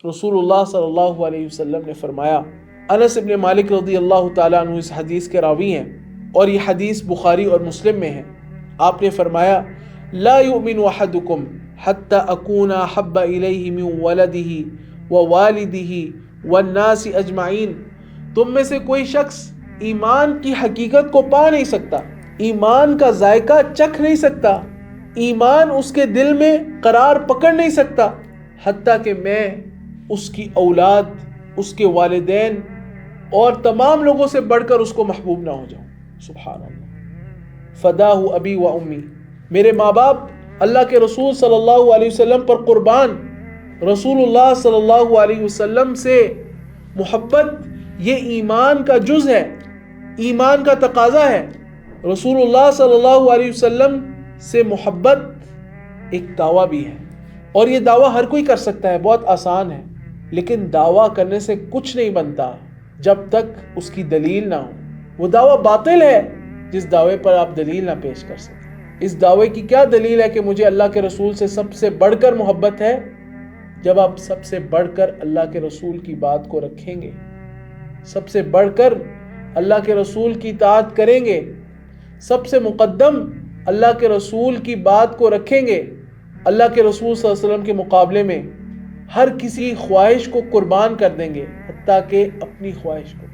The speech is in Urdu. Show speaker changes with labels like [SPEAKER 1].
[SPEAKER 1] رسول اللہ صلی اللہ علیہ وسلم نے فرمایا، انس ابن مالک رضی اللہ تعالیٰ عنہ اس حدیث کے راوی ہیں اور یہ حدیث بخاری اور مسلم میں ہے، آپ نے فرمایا لا یؤمن احدکم حتی اکون احب الیہ من ولدہ ووالدہ والناس اجمعین، تم میں سے کوئی شخص ایمان کی حقیقت کو پا نہیں سکتا، ایمان کا ذائقہ چکھ نہیں سکتا، ایمان اس کے دل میں قرار پکڑ نہیں سکتا حتیٰ کہ میں اس کی اولاد، اس کے والدین اور تمام لوگوں سے بڑھ کر اس کو محبوب نہ ہو جاؤں۔ سبحان اللہ۔ فداہ ابی و امی، میرے ماں باپ اللہ کے رسول صلی اللہ علیہ وسلم پر قربان۔ رسول اللہ صلی اللہ علیہ وسلم سے محبت یہ ایمان کا جز ہے، ایمان کا تقاضا ہے۔ رسول اللہ صلی اللہ علیہ وسلم سے محبت ایک دعویٰ بھی ہے، اور یہ دعویٰ ہر کوئی کر سکتا ہے، بہت آسان ہے، لیکن دعویٰ کرنے سے کچھ نہیں بنتا جب تک اس کی دلیل نہ ہو۔ وہ دعویٰ باطل ہے جس دعوے پر آپ دلیل نہ پیش کر سکیں۔ اس دعوے کی کیا دلیل ہے کہ مجھے اللہ کے رسول سے سب سے بڑھ کر محبت ہے؟ جب آپ سب سے بڑھ کر اللہ کے رسول کی بات کو رکھیں گے، سب سے بڑھ کر اللہ کے رسول کی اطاعت کریں گے، سب سے مقدم اللہ کے رسول کی بات کو رکھیں گے، اللہ کے رسول صلی اللہ علیہ وسلم کے مقابلے میں ہر کسی خواہش کو قربان کر دیں گے، حتیٰ کہ اپنی خواہش کو۔